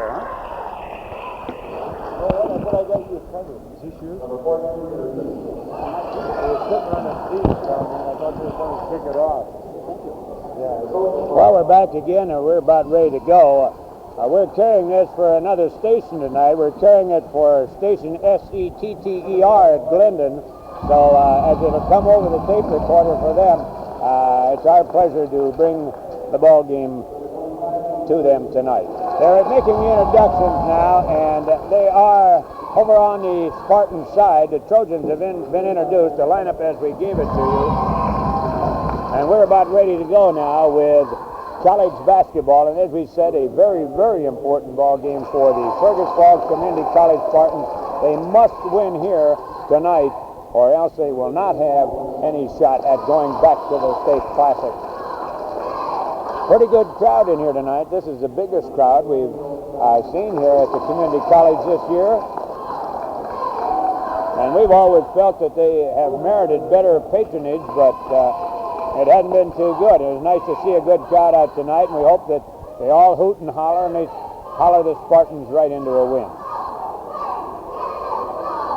there, huh? Well, I got you covered. Is he sure? I was sitting on the seat, man. I thought you were going to kick it off. Yeah. Well, we're back again, and we're about ready to go. We're carrying this for another station tonight. We're carrying it for station SETTER at Glendon. So as it'll come over the tape recorder for them, it's our pleasure to bring the ball game to them tonight. They're making the introductions now, and they are over on the Spartan side. The Trojans have been introduced. The lineup as we gave it to you. And we're about ready to go now with college basketball, and as we said, a very, very important ball game for the Fergus Falls Community College Spartans. They must win here tonight, or else they will not have any shot at going back to the state classic. Pretty good crowd in here tonight. This is the biggest crowd we've seen here at the community college this year, and we've always felt that they have merited better patronage, but it hasn't been too good. It was nice to see a good crowd out tonight, and we hope that they all hoot and holler, and they holler the Spartans right into a win.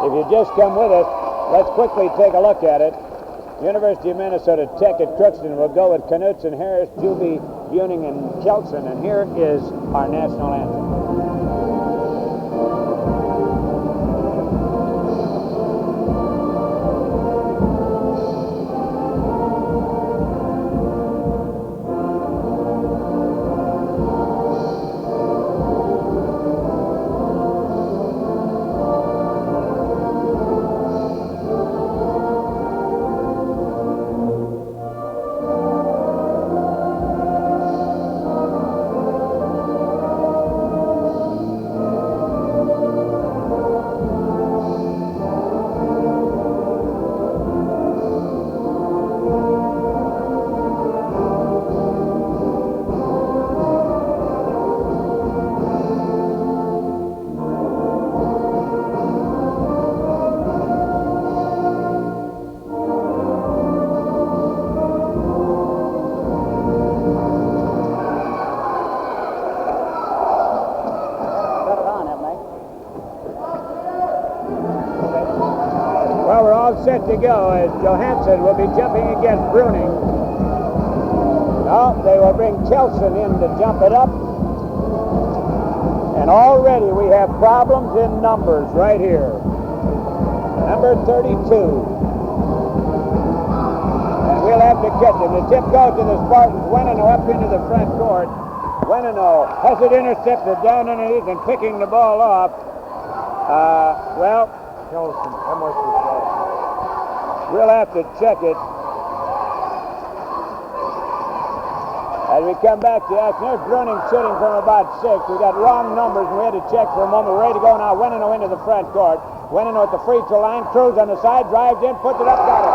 If you just come with us, let's quickly take a look at it. University of Minnesota Tech at Crookston will go with Knutson, Harris, Juby, Buning, and Kelson, and here is our national anthem. Set to go as Johansson will be jumping against Bruning. Now they will bring Kelson in to jump it up. And already we have problems in numbers right here. Number 32. And we'll have to catch him. The tip goes to the Spartans. Wenino up into the front court. Wenino has it intercepted down underneath and picking the ball off. Kelson. How much was that? We'll have to check it. As we come back to action, there's Bruning shooting from about 6. We got wrong numbers, and we had to check for a moment. We're ready to go now. Wenino into the front court. Wenino at the free throw line. Cruz on the side, drives in, puts it up, got it.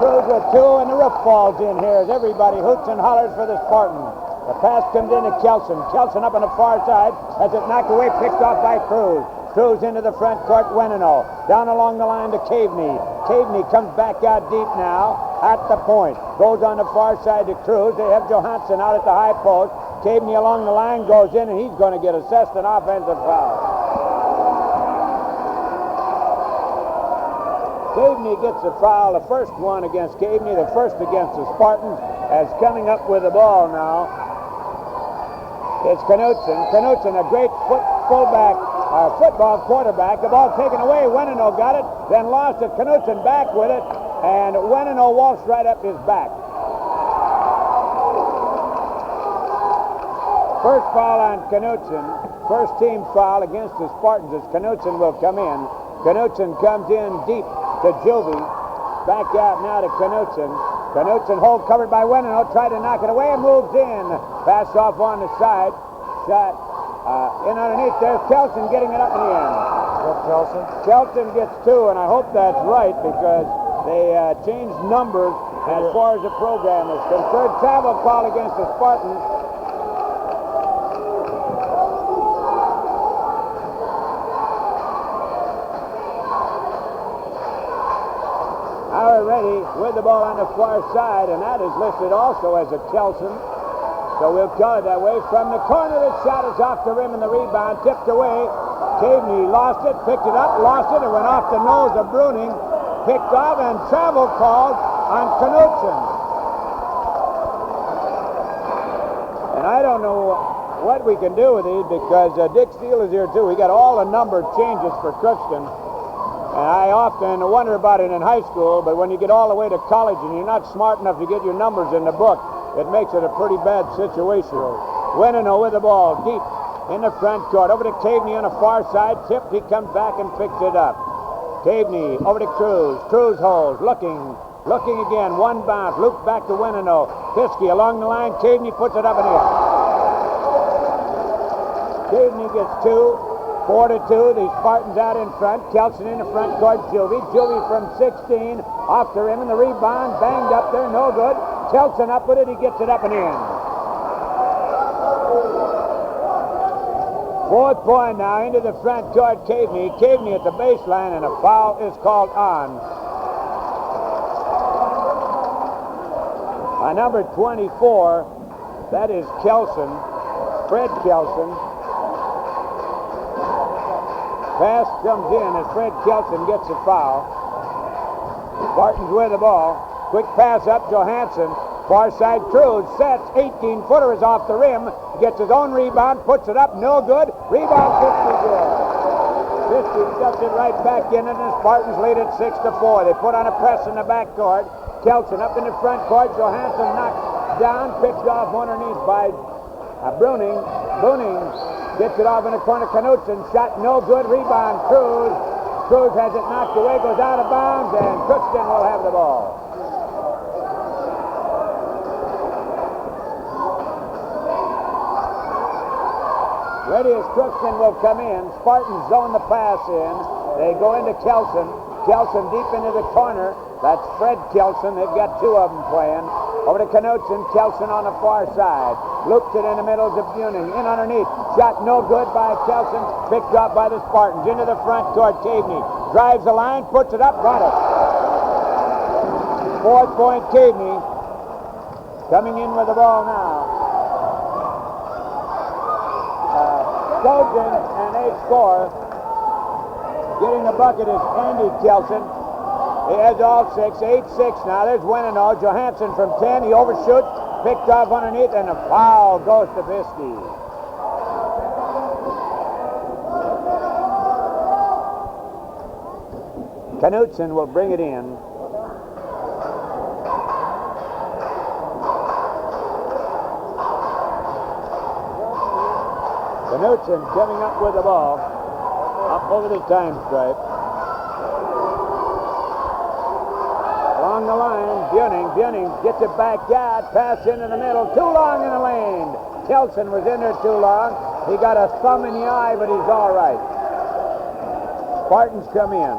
Cruz with 2, and the roof falls in here as everybody hoots and hollers for the Spartans. The pass comes into Kelson. Kelson up on the far side, has it knocked away, picked off by Cruz. Cruz into the front court, Wenino. Down along the line to Caveney. Caveney comes back out deep now at the point. Goes on the far side to Cruz. They have Johansson out at the high post. Caveney along the line goes in, and he's going to get assessed an offensive foul. Caveney gets the foul, the first one against Caveney, the first against the Spartans, as coming up with the ball now. It's Knutson. Knutson, a great football quarterback. The ball taken away. Wenino got it, then lost it. Knutson back with it, and Wenino waltzed right up his back. First foul on Knutson. First team foul against the Spartans as Knutson will come in. Knutson comes in deep to Jovi. Back out now to Knutson. Knutson hold covered by Wenino. Tried to knock it away and moves in. Pass off on the side. Shot in underneath. There's Kelson getting it up in the end. Kelson? Kelson gets 2, and I hope that's right because they changed numbers as far as the program is concerned. Travel call against the Spartans. Now we're ready with the ball on the far side, and that is listed also as a Kelson. So we'll call it that way. From the corner, the shot is off the rim and the rebound tipped away. Caveney lost it, picked it up, lost it. It went off the nose of Bruning. Picked off and travel called on Knudsen. And I don't know what we can do with these because Dick Steele is here too. We got all the number changes for Crookston. And I often wonder about it in high school, but when you get all the way to college and you're not smart enough to get your numbers in the book, it makes it a pretty bad situation. Winino with the ball deep in the front court. Over to Caveney on the far side. Tipped. He comes back and picks it up. Caveney over to Cruz. Cruz holds. Looking again. One bounce. Loop back to Winino. Piskey along the line. Caveney puts it up and in. Caveney gets 2. 4-2. The Spartans out in front. Kelson in the front court. Juvie from 16. Off the rim and the rebound. Banged up there. No good. Kelson up with it. He gets it up and in. Fourth point now into the front court. Caveney at the baseline, and a foul is called on number 24. That is Kelson, Fred Kelson. Pass comes in as Fred Kelson gets a foul. Spartans with the ball. Quick pass up, Johansson. Far side Cruz sets. 18-footer is off the rim. Gets his own rebound, puts it up, no good. Rebound, 50 good. 50 stuffs it right back in, and the Spartans lead it 6-4. They put on a press in the back court. Kelson up in the front court. Johansson knocked down, picked off underneath by Bruning. Bruning gets it off in the corner. Knudsen shot no good. Rebound, Cruz. Cruz has it knocked away, goes out of bounds, and Crookston will have the ball. Ready as Crookston will come in. Spartans zone the pass in. They go into Kelson. Kelson deep into the corner. That's Fred Kelson. They've got 2 of them playing. Over to Knudsen. Kelson on the far side. Loops it in the middle to Buning. In underneath. Shot no good by Kelson. Picked up by the Spartans. Into the front court. Caveney drives the line. Puts it up. Got it. 4th point Caveney. Coming in with the ball now. Trojans, and they score. Getting the bucket is Andy Kelson. He has all 6. 8-6 now. There's Winino. Johansson from 10. He overshoots. Picked off underneath, and a foul goes to Piskey. Knudsen will bring it in. Knudsen coming up with the ball. Up over the time stripe. Along the line, Buning gets it back out. Pass into the middle. Too long in the lane. Kelson was in there too long. He got a thumb in the eye, but he's all right. Spartans come in.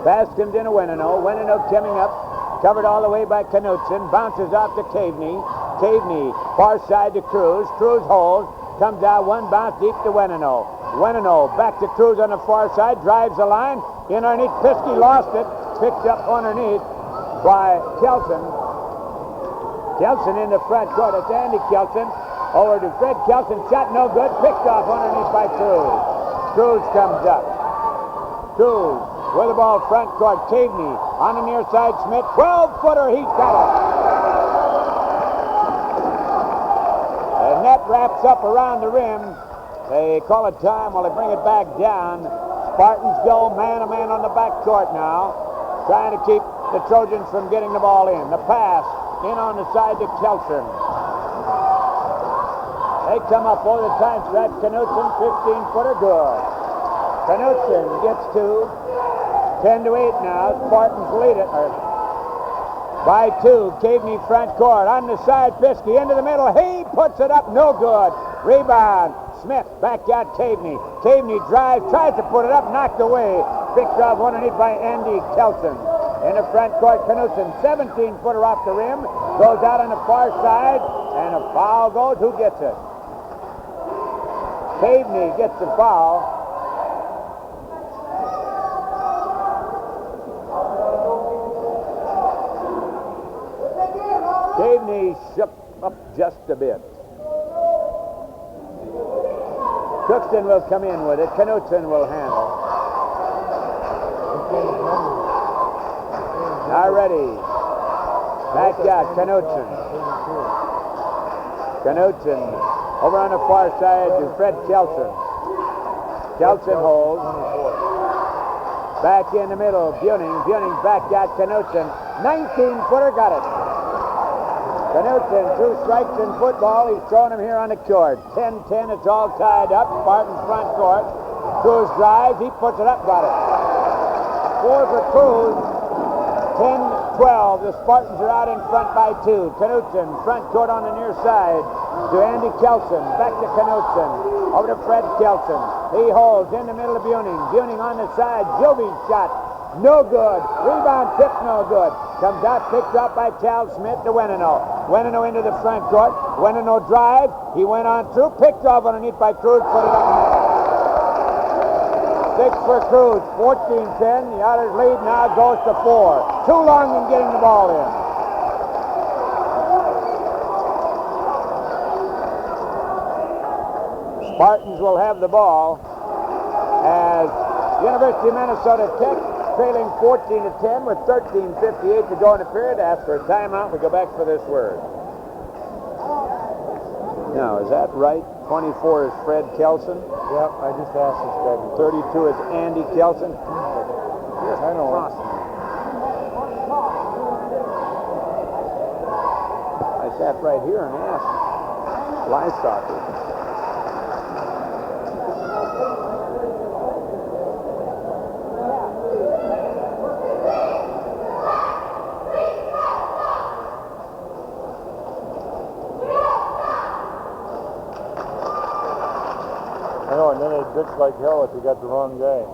Pass comes in to Winino. Winino coming up. Covered all the way by Knudsen. Bounces off to Caveney. Caveney, far side to Cruz. Cruz holds. Comes out one bounce deep to Winino. Winino back to Cruz on the far side. Drives the line. In underneath. Piskey lost it. Picked up underneath by Kelson. Kelson in the front court. It's Andy Kelson. Over to Fred Kelson. Shot no good. Picked off underneath by Cruz. Cruz comes up. Cruz with the ball front court. Caveney on the near side. Smith. 12-footer. He's got it. The net wraps up around the rim. They call it time while they bring it back down. Spartans go man-to-man on the back court now, trying to keep the Trojans from getting the ball in. The pass in on the side to Kelson. They come up over the time stretch. Knudsen, 15-footer, good. Knudsen gets 2. 10-8 now. Spartans lead it. By 2, Caveney front court. On the side, Piskey into the middle. He puts it up, no good. Rebound. Smith back out Caveney. Caveney drives, tries to put it up, knocked away. Picked off underneath by Andy Kelson. In the front court, Knudsen, 17-footer off the rim. Goes out on the far side, and a foul goes. Who gets it? Caveney gets the foul. Caveney shook up just a bit. Crookston will come in with it. Knutson will handle. Now ready. Back out, Knutson. Knutson over on the far side to Fred Kelson. Kelson holds. Back in the middle, Buning. Buning back out, Knutson. 19-footer, got it. Knutson, 2 strikes in football. He's throwing him here on the court. 10-10, it's all tied up. Spartans front court. Cruz drives, he puts it up, got it. 4 for Cruz. 10-12. The Spartans are out in front by 2. Knutson, front court on the near side to Andy Kelson. Back to Knutson. Over to Fred Kelson. He holds in the middle of Buning. Buning on the side. Joby's shot. No good. Rebound tip, no good. Comes out, picked up by Cal Smith to Weneno. Weneno into the front court. Weneno drive. He went on through. Picked off underneath by Cruz. Put it up. 6 for Cruz. 14-10. The Otters lead now goes to 4. Too long in getting the ball in. Spartans will have the ball as University of Minnesota Tech trailing 14-10 with 13:58 to go in the period. Ask for a timeout. We go back for this word. Now, is that right? 24 is Fred Kelson. Yep, I just asked this guy. 32 is Andy Kelson. Yes, I know. I sat right here and asked Livestocker. I know, and then it bitch like hell if you got the wrong guy.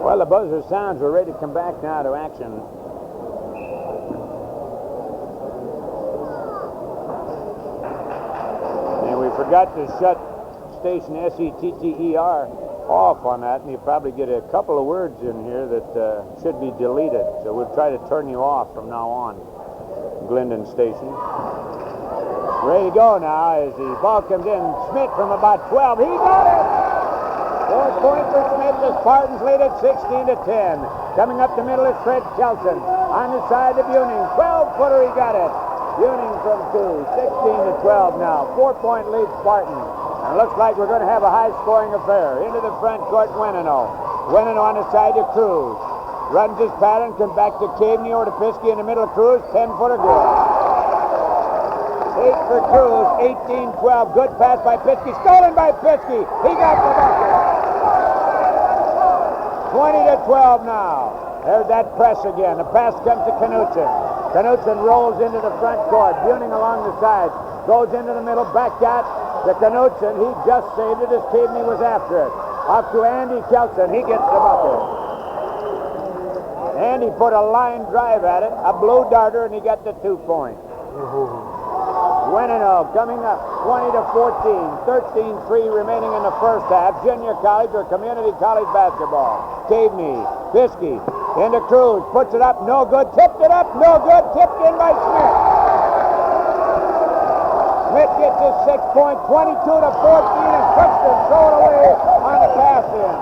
Well, the buzzer sounds. We're ready to come back now to action. And we forgot to shut station SETTER off on that, and you probably get a couple of words in here that should be deleted. So we'll try to turn you off from now on. Glendon station. Ready to go now as the ball comes in. Smith from about 12. He got it! 4 points for Smith. The Spartans lead it 16-10. Coming up the middle is Fred Kelson. On the side of Buning. 12-footer, he got it. Buning from 2. 16-12 now. 4-point lead Spartans. And it looks like we're going to have a high-scoring affair. Into the front court, Weneno. Weneno on the side to Cruz. Runs his pattern, comes back to Caveney over to Piskey in the middle of Cruz. 10-footer good. 8 for Cruz. 18-12. Good pass by Piskey. Stolen by Piskey. He got the bucket. 20-12 now. There's that press again. The pass comes to Knutson. Knutson rolls into the front court. Buning along the side. Goes into the middle. Back out. The Knutson, he just saved it as Caveney was after it. Up to Andy Kelson, he gets the bucket. Andy put a line drive at it, a blue darter, and he got the 2 points. Weneno coming up, 20-14, 13-3 remaining in the first half. Junior college or community college basketball. Caveney, Piskey, into Cruz, puts it up, no good, tipped it up, no good, tipped in by Smith. Smith gets his 6 point, 22-14, and Crookston throw it away on the pass in.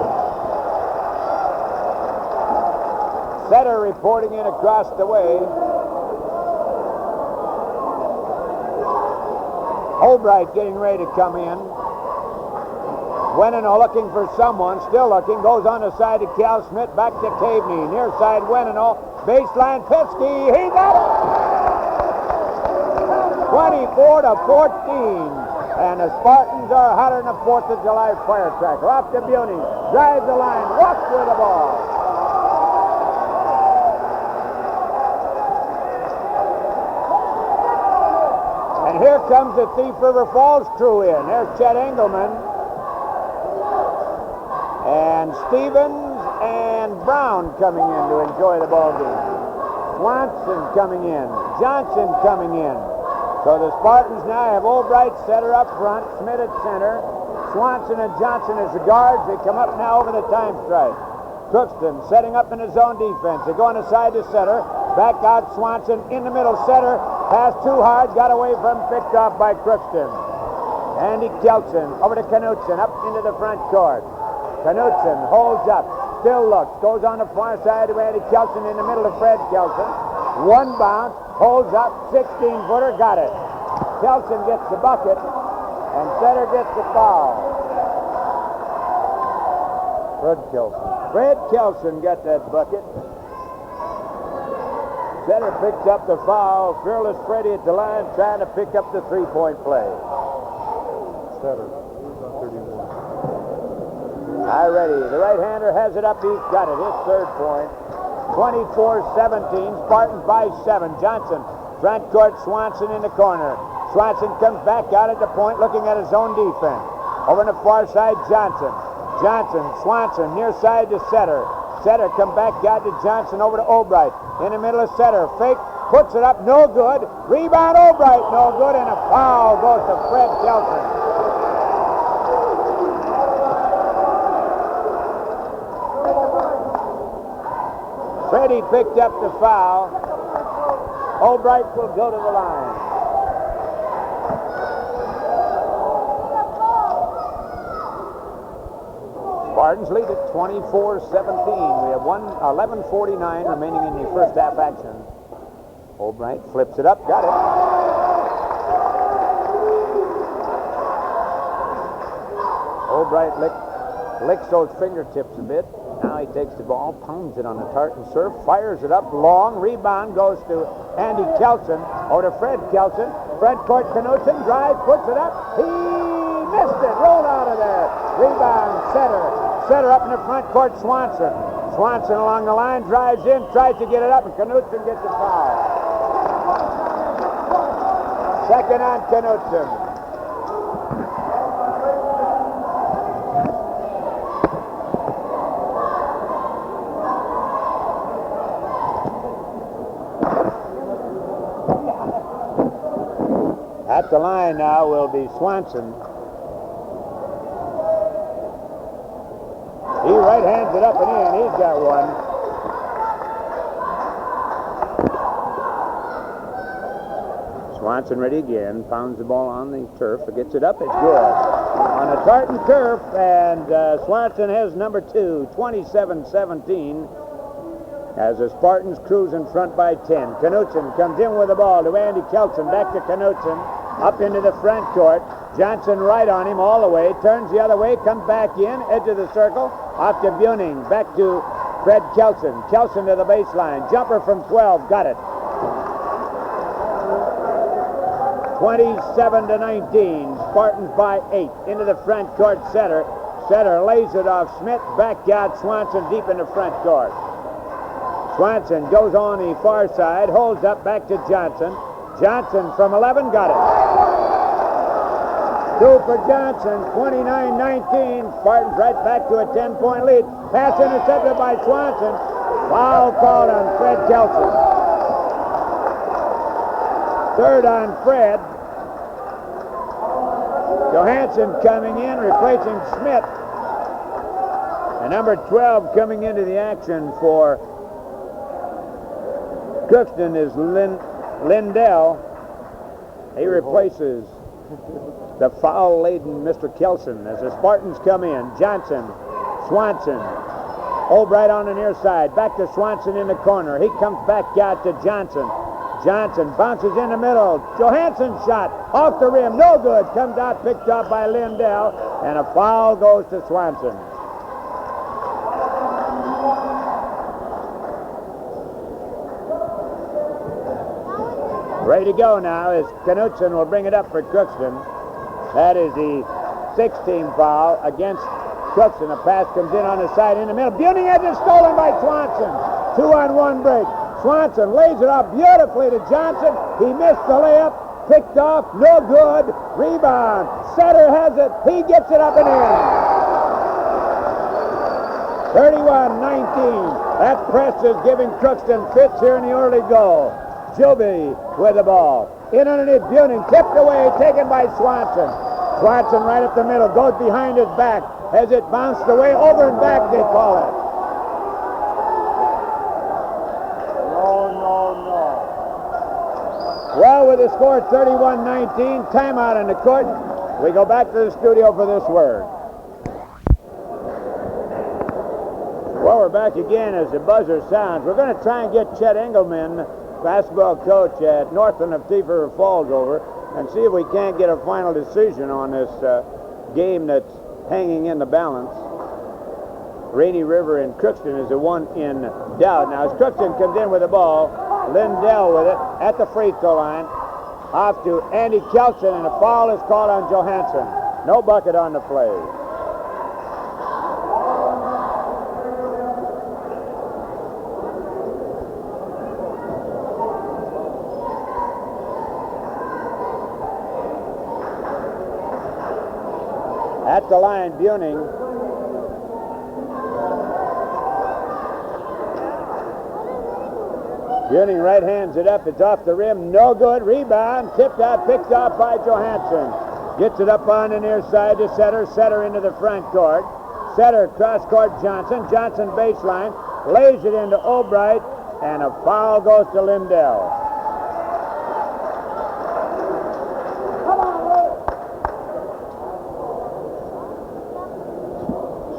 Setter reporting in across the way. Albright getting ready to come in. Weneno looking for someone, still looking, goes on the side to Cal Smith, back to Caveney, near side Weneno, baseline Piskey, he got it! 24-14, and the Spartans are hotter than a 4th of July firecracker. Off to Buning, drives the line, walks with the ball. And here comes the Thief River Falls crew in. There's Chet Engelman, and Stevens and Brown coming in to enjoy the ball game. Swanson coming in, Johnson coming in. So the Spartans now have Albright Setter up front, Smith at center, Swanson and Johnson as the guards. They come up now over the time strike. Crookston setting up in his own defense. They go on the side to center. Back out Swanson in the middle center. Pass too hard. Got away from, picked off by Crookston. Andy Kelson over to Knutson up into the front court. Knutson holds up. Still looks. Goes on the far side to Andy Kelson in the middle of Fred Kelson. One bounce. Holds up. 16-footer. Got it. Kelson gets the bucket. And Setter gets the foul. Fred Kelson got that bucket. Setter picks up the foul. Fearless Freddy at the line trying to pick up the three-point play. Setter, 31. Ready. The right-hander has it up. He's got it. His third point. 24-17. Spartans by 7. Johnson, front court. Swanson in the corner. Swanson comes back out at the point looking at his own defense. Over on the far side, Johnson. Swanson, near side to Setter. Setter come back out to Johnson over to Albright. In the middle of Setter. Fake, puts it up, no good. Rebound, Albright, no good. And a foul goes to Fred Kelson. Freddie picked up the foul. Albright will go to the line. Spartans lead at 24-17. We have 11:49 remaining in the first half action. Albright flips it up, got it. Albright licks those fingertips a bit. Now he takes the ball, pounds it on the tartan surf, fires it up long. Rebound goes to Andy Kelson, over to Fred Kelson. Front court, Knutson, drive, puts it up. He missed it, rolled out of there. Rebound, Setter up in the front court, Swanson. Swanson along the line, drives in, tries to get it up, and Knutson gets the foul. Second on Knutson. At the line now will be Swanson. He right hands it up and in. He's got one. Swanson ready again. Pounds the ball on the turf. Gets it up. It's good. On a tartan turf, and Swanson has number 2, 27-17. As the Spartans cruise in front by 10. Knutson comes in with the ball to Andy Kelson. Back to Knutson. Up into the front court. Johnson right on him all the way. Turns the other way. Comes back in. Edge of the circle. Off to Buning. Back to Fred Kelson. Kelson to the baseline. Jumper from 12. Got it. 27-19. Spartans by 8. Into the front court. Setter lays it off Smith. Back out Swanson deep in the front court. Swanson goes on the far side. Holds up back to Johnson. Johnson from 11. Got it. 2 for Johnson. 29-19. Spartans right back to a 10-point lead. Pass intercepted by Swanson. Foul called on Fred Kelson. Third on Fred. Johansson coming in, replacing Smith. And number 12 coming into the action for Crookston is Lindell. He replaces the foul-laden Mr. Kelson as the Spartans come in. Johnson, Swanson, Albright on the near side. Back to Swanson in the corner. He comes back out to Johnson. Johnson bounces in the middle. Johansson shot off the rim. No good. Comes out picked up by Lindell. And a foul goes to Swanson. Ready to go now as Knutson will bring it up for Crookston. That is the 16th foul against Crookston. A pass comes in on the side in the middle. Buning has it stolen by Swanson. 2-on-1 break. Swanson lays it up beautifully to Johnson. He missed the layup. Picked off. No good. Rebound. Setter has it. He gets it up and in. 31-19. That press is giving Crookston fits here in the early goal. Joby with the ball. In underneath Buning. Tipped away. Taken by Swanson. Swanson right up the middle, goes behind his back. As it bounced away, over and back, they call it. No. Well, with the score 31-19, timeout on the court. We go back to the studio for this word. Well, we're back again as the buzzer sounds. We're going to try and get Chet Engelman, basketball coach at Northland of Thief River Falls, over and see if we can't get a final decision on this game that's hanging in the balance. Rainy River and Crookston is the one in doubt. Now, as Crookston comes in with the ball, Lindell with it at the free throw line. Off to Andy Kelson, and a foul is called on Johansson. No bucket on the play. At the line, Buning. Buning right hands it up. It's off the rim. No good. Rebound. Tipped out. Picked off by Johansson. Gets it up on the near side to Setter. Setter into the front court. Setter cross court Johnson. Johnson baseline. Lays it into Albright. And a foul goes to Lindell.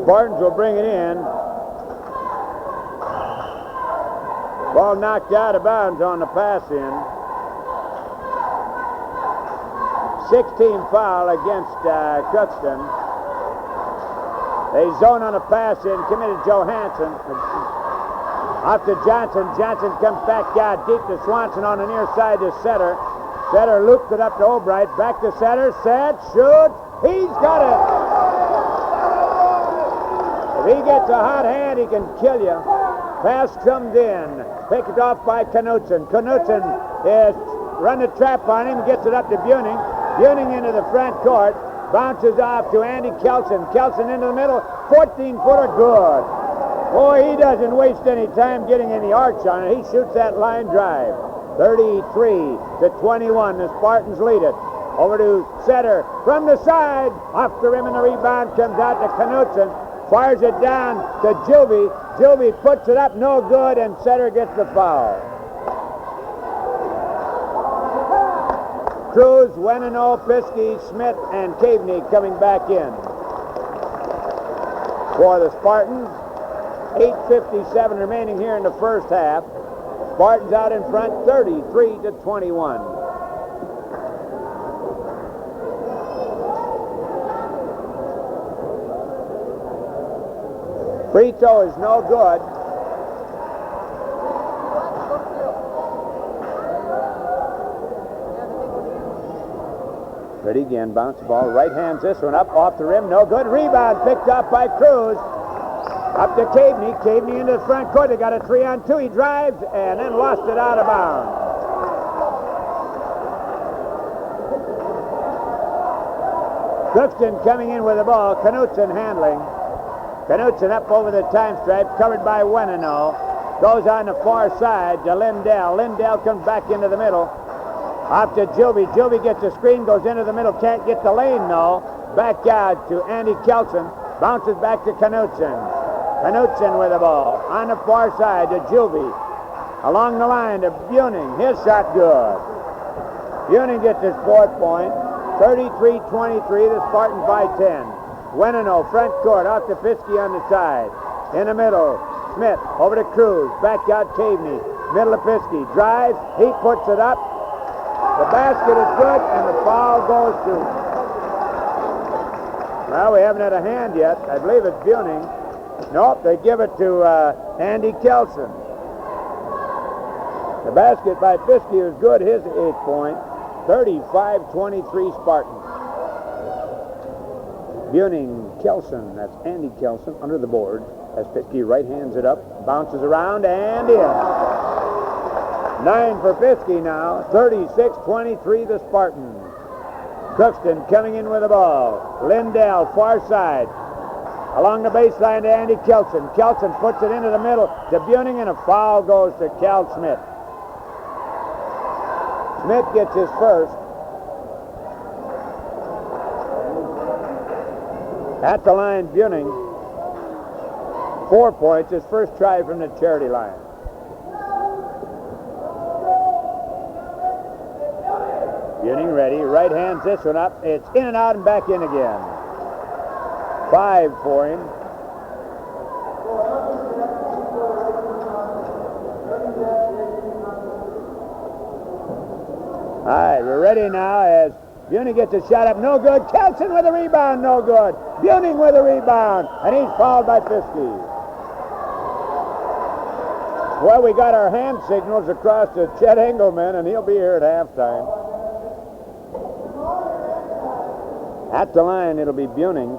Spartans will bring it in. Ball knocked out of bounds on the pass in. 16 foul against Crookston. They zone on a pass in, committed Johansson. Off to Johnson. Johnson comes back out deep to Swanson on the near side to Setter. Setter loops it up to Albright. Back to Setter. Set, shoots. He's got it. If he gets a hot hand, he can kill you. Pass comes in. Picked off by Knutson. Knutson is run the trap on him, gets it up to Buning. Buning into the front court. Bounces off to Andy Kelson. Kelson into the middle. 14-footer, good. Boy, he doesn't waste any time getting any arch on it. He shoots that line drive. 33-21. The Spartans lead it. Over to Setter from the side. Off the rim, and the rebound comes out to Knutson. Fires it down to Gilby. Gilby puts it up, no good, and Setter gets the foul. Cruz, Wenino, Piskey, Smith, and Caveney coming back in. For the Spartans, 8:57 remaining here in the first half. Spartans out in front, 33-21. Free throw is no good. Ready again, bounce the ball, right hands this one up, off the rim, no good. Rebound picked up by Cruz. Up to Caveney. Caveney into the front court. They got a 3-on-2. He drives and then lost it out of bounds. Crookston coming in with the ball. Knutson handling. Knutson up over the time stripe, covered by Wenino. Goes on the far side to Lindell. Lindell comes back into the middle. Off to Gilby. Gilby gets the screen, goes into the middle, can't get the lane, though. Back out to Andy Kelson. Bounces back to Knutson. Knutson with the ball. On the far side to Gilby. Along the line to Buning. His shot good. Buning gets his fourth point. 33-23, the Spartans by 10. Wenino, front court, off to Piskey on the side. In the middle, Smith, over to Cruz. Back out Caveney. Middle of Piskey. Drives, he puts it up. The basket is good, and the foul goes to... Well, we haven't had a hand yet. I believe it's Buning. Nope, they give it to Andy Kelson. The basket by Piskey is good, his 8th point. 35-23 Spartans. Buning, Kelson, that's Andy Kelson under the board. As Piskey right hands it up, bounces around, and in. 9 for Piskey now. 36-23 the Spartans. Crookston coming in with the ball. Lindell, far side. Along the baseline to Andy Kelson. Kelson puts it into the middle to Buning, and a foul goes to Cal Smith. Smith gets his first. At the line, Buning. 4 points, his first try from the charity line. Buning ready, right hands this one up. It's in and out and back in again. 5 for him. All right, we're ready now as Buning gets a shot up, no good. Kelson with a rebound, no good. Buning with a rebound, and he's fouled by Fiske. Well, we got our hand signals across to Chet Engelman, and he'll be here at halftime. At the line, it'll be Buning.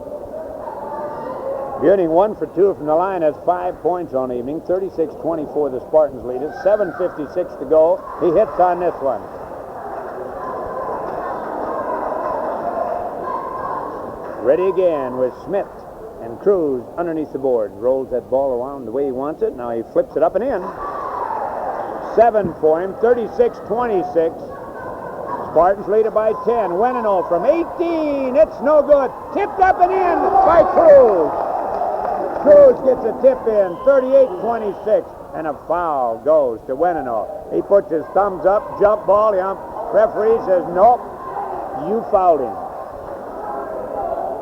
Buning 1 for 2 from the line, has 5 points on the evening. 36-24, the Spartans lead it. 7:56 to go. He hits on this one. Ready again with Smith and Cruz underneath the board. Rolls that ball around the way he wants it. Now he flips it up and in. 7 for him, 36-26. Spartans lead it by 10. Wenino from 18. It's no good. Tipped up and in by Cruz. Cruz gets a tip in, 38-26. And a foul goes to Wenino. He puts his thumbs up, jump ball. The referee says, nope, you fouled him.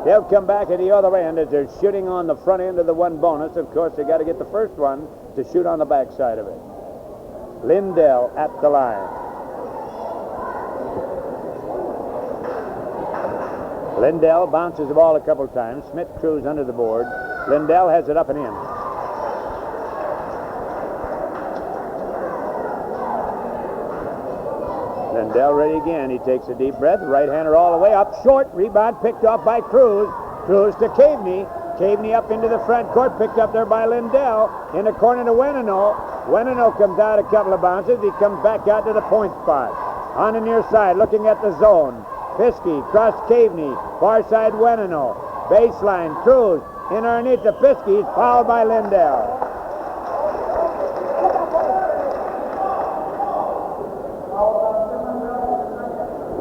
They'll come back at the other end as they're shooting on the front end of the one bonus. Of course, they got to get the first one to shoot on the back side of it. Lindell at the line. Lindell bounces the ball a couple times. Smith, Cruz under the board. Lindell has it up and in. Lindell ready again. He takes a deep breath. Right-hander all the way up short. Rebound picked off by Cruz. Cruz to Caveney. Caveney up into the front court. Picked up there by Lindell. In the corner to Wenino. Wenino comes out a couple of bounces. He comes back out to the point spot. On the near side, looking at the zone. Fiske, cross Caveney. Far side Wenino. Baseline, Cruz. In underneath the Fiske. He's fouled by Lindell.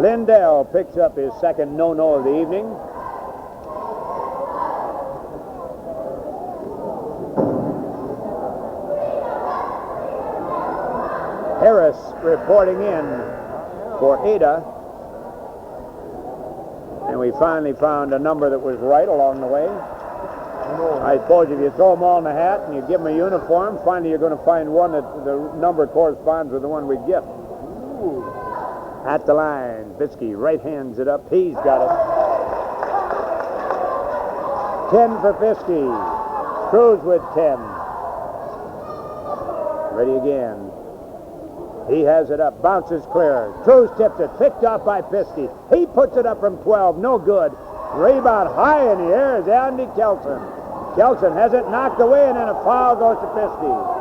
Lindell picks up his second no-no of the evening. Harris reporting in for Ada. And we finally found a number that was right along the way. I suppose if you throw them all in a hat and you give them a uniform, finally you're going to find one that the number corresponds with the one we get. At the line, Fiske right hands it up. He's got it. 10 for Fiske. Cruz with 10. Ready again. He has it up. Bounces clear. Cruz tips it. Picked off by Fiske. He puts it up from 12. No good. Rebound high in the air is Andy Kelson. Kelson has it knocked away, and then a foul goes to Fiske.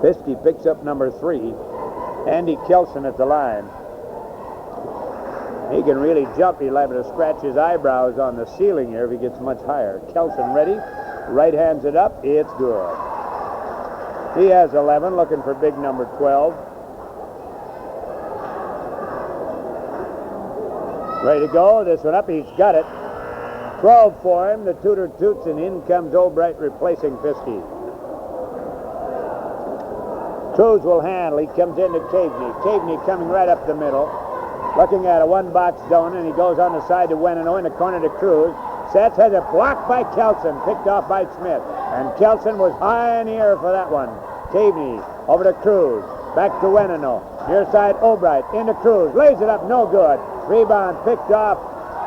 Fiske picks up number 3. Andy Kelson at the line. He can really jump. He'll have to scratch his eyebrows on the ceiling here if he gets much higher. Kelson ready. Right hands it up. It's good. He has 11, looking for big number 12. Ready to go. This one up. He's got it. 12 for him. The tutor toots, and in comes Albright replacing Fiske. Cruz will handle. He comes into Caveney. Caveney coming right up the middle. Looking at a one-box zone, and he goes on the side to Wenino in the corner to Cruz. Sets, has it blocked by Kelson, picked off by Smith. And Kelson was high in the air for that one. Caveney over to Cruz. Back to Wenino. Near side, Albright into Cruz. Lays it up, no good. Rebound picked off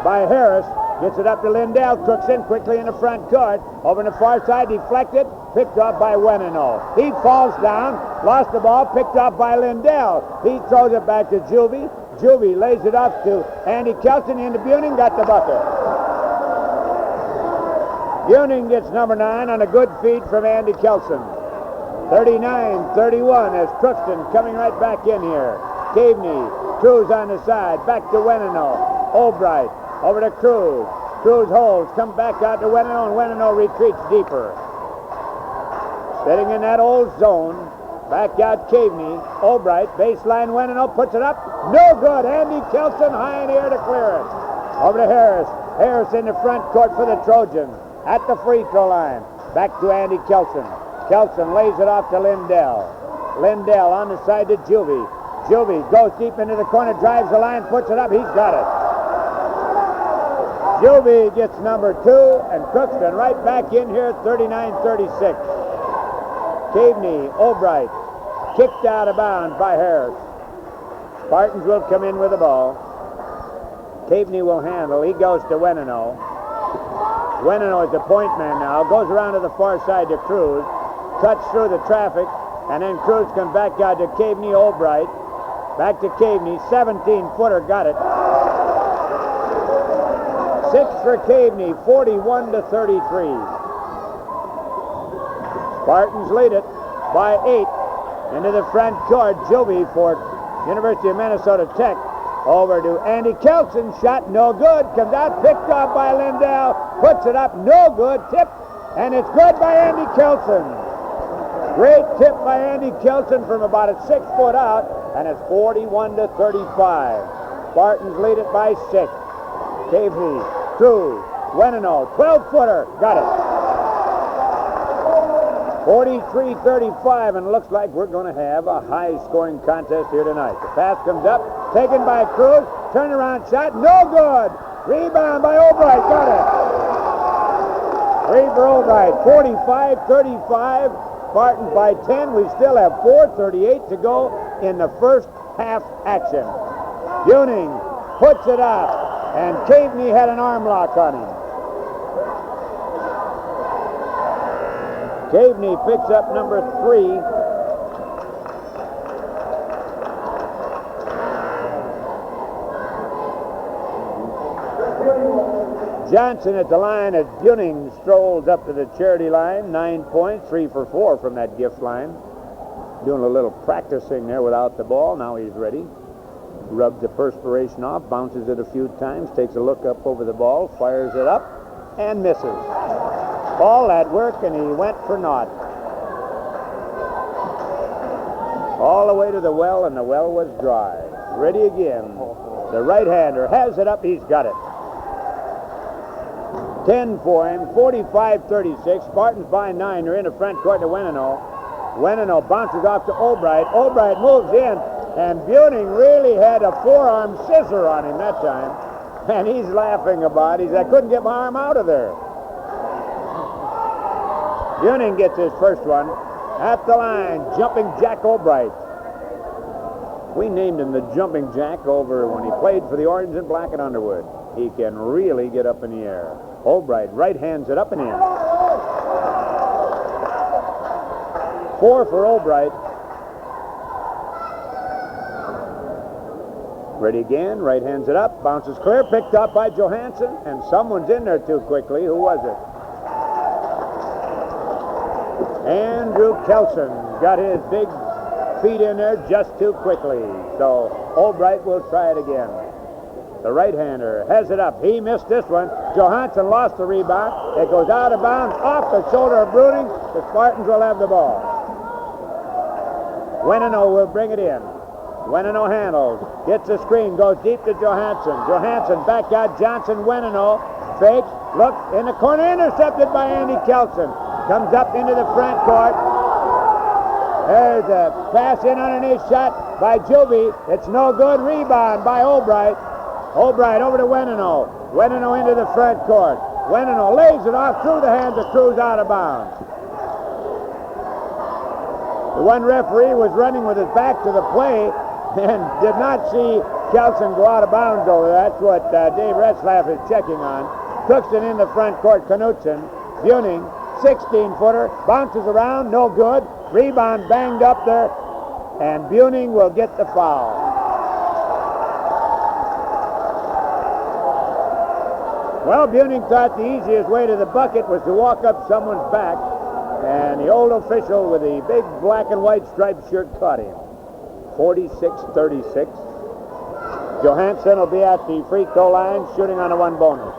by Harris. Gets it up to Lindell. Crookston quickly in the front court. Over on the far side, deflected. Picked off by Wenino. He falls down. Lost the ball. Picked off by Lindell. He throws it back to Juvie. Juvie lays it up to Andy Kelson into Buning. Got the bucket. Buning gets number 9 on a good feed from Andy Kelson. 39-31 as Crookston coming right back in here. Caveney. Cruz on the side. Back to Wenino. Albright. Over to Cruz. Cruz holds. Comes back out to Wenino, and Wenino retreats deeper. Sitting in that old zone. Back out Caveney. Albright, baseline Weneno, puts it up. No good. Andy Kelson high in the air to clear it. Over to Harris. Harris in the front court for the Trojans. At the free throw line. Back to Andy Kelson. Kelson lays it off to Lindell. Lindell on the side to Juvie. Juvie goes deep into the corner, drives the line, puts it up. He's got it. Juvie gets number 2, and Crookston right back in here at 39-36. Caveney, Albright, kicked out of bounds by Harris. Spartans will come in with the ball. Caveney will handle. He goes to Weneno. Weneno is the point man now. Goes around to the far side to Cruz. Cuts through the traffic, and then Cruz comes back out to Caveney, Albright. Back to Caveney. 17-footer, got it. 6 for Caveney, 41-33. Spartans lead it by 8. Into the front court, Juvie for University of Minnesota Tech. Over to Andy Kelson, shot no good. Comes out, picked off by Lindell. Puts it up, no good. Tip, and it's good by Andy Kelson. Great tip by Andy Kelson from about a 6 foot out, and it's 41-35. Spartans lead it by 6. Caveney, Cruz, Weneno, 12-footer, got it. 43-35, and it looks like we're going to have a high-scoring contest here tonight. The pass comes up, taken by Cruz, turnaround shot, no good. Rebound by Albright, got it. 3 for Albright, 45-35. Spartans by 10. We still have 4:38 to go in the first half action. Buning puts it up, and Caveney had an arm lock on him. Caveney picks up number 3. Johnson at the line as Buning strolls up to the charity line. 9 points, 3 for 4 from that gift line. Doing a little practicing there without the ball. Now he's ready. Rubs the perspiration off, bounces it a few times, takes a look up over the ball, fires it up, and misses. All that work, and he went for naught. All the way to the well, and the well was dry. Ready again. The right-hander has it up. He's got it. 10 for him, 45-36. Spartans by 9. They're in the front court to Weneno. Weneno bounces off to Albright. Albright moves in, and Buning really had a forearm scissor on him that time. And he's laughing about it. I couldn't get my arm out of there. Buning gets his first one. At the line, Jumping Jack Albright. We named him the Jumping Jack over when he played for the Orange and Black at Underwood. He can really get up in the air. Albright right hands it up and in. 4 for Albright. Ready again, right hands it up, bounces clear, picked up by Johansson, and someone's in there too quickly. Who was it? Andrew Kelson got his big feet in there just too quickly. So Albright will try it again. The right-hander has it up. He missed this one. Johansson lost the rebound. It goes out of bounds off the shoulder of Bruning. The Spartans will have the ball. Weneno will bring it in. Weneno handles. Gets the screen. Goes deep to Johansson. Johansson back out. Johnson. Weneno fakes. Look in the corner. Intercepted by Andy Kelson. Comes up into the front court. There's a pass in underneath shot by Juvie. It's no good. Rebound by Albright. Albright over to Weneno. Weneno into the front court. Weneno lays it off through the hands of Cruz out of bounds. The one referee was running with his back to the play and did not see Kelson go out of bounds over there. That's what Dave Retzlaff is checking on. Crookston in the front court. Knutson. Buning. 16-footer. Bounces around. No good. Rebound banged up there. And Buning will get the foul. Well, Buning thought the easiest way to the bucket was to walk up someone's back, and the old official with the big black and white striped shirt caught him. 46-36. Johansson will be at the free throw line, shooting on a 1 bonus.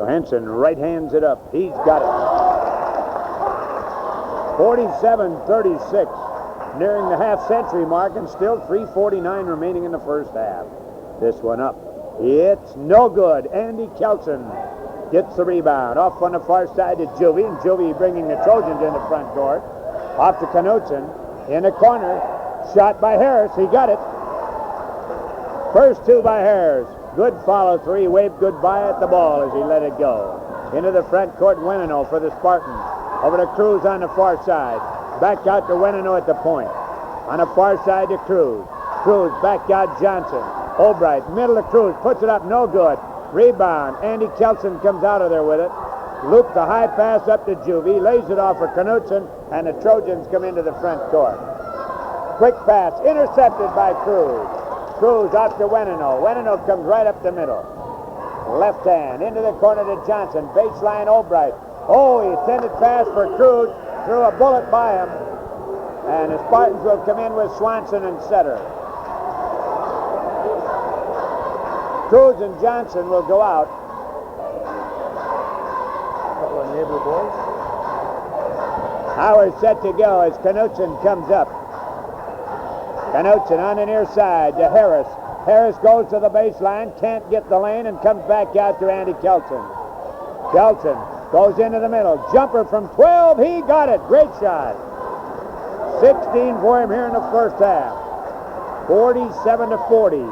Johansson right hands it up. He's got it. 47-36. Nearing the half-century mark and still 3:49 remaining in the first half. This one up. It's no good. Andy Kelson gets the rebound. Off on the far side to Juvie, and Juvie bringing the Trojans in the front court. Off to Knutson. In the corner. Shot by Harris. He got it. First two by Harris. Good follow-through. He waved goodbye at the ball as he let it go. Into the front court, Weneno for the Spartans. Over to Cruz on the far side. Back out to Weneno at the point. On the far side to Cruz. Cruz back out Johnson. Albright, middle of Cruz, puts it up, no good. Rebound. Andy Kelson comes out of there with it. Loop the high pass up to Juvie. Lays it off for Knutson, and the Trojans come into the front court. Quick pass, intercepted by Cruz. Cruz out to Weneno. Weneno comes right up the middle. Left hand, into the corner to Johnson. Baseline Albright. Oh, he intended pass for Cruz. Threw a bullet by him. And the Spartans will come in with Swanson and Setter. Cruz and Johnson will go out. Couple of neighbor boys. Howard set to go as Knutson comes up. Knutson on the near side to Harris. Harris goes to the baseline, can't get the lane, and comes back out to Andy Kelson. Kelson goes into the middle. Jumper from 12. He got it. Great shot. 16 for him here in the first half. 47-40.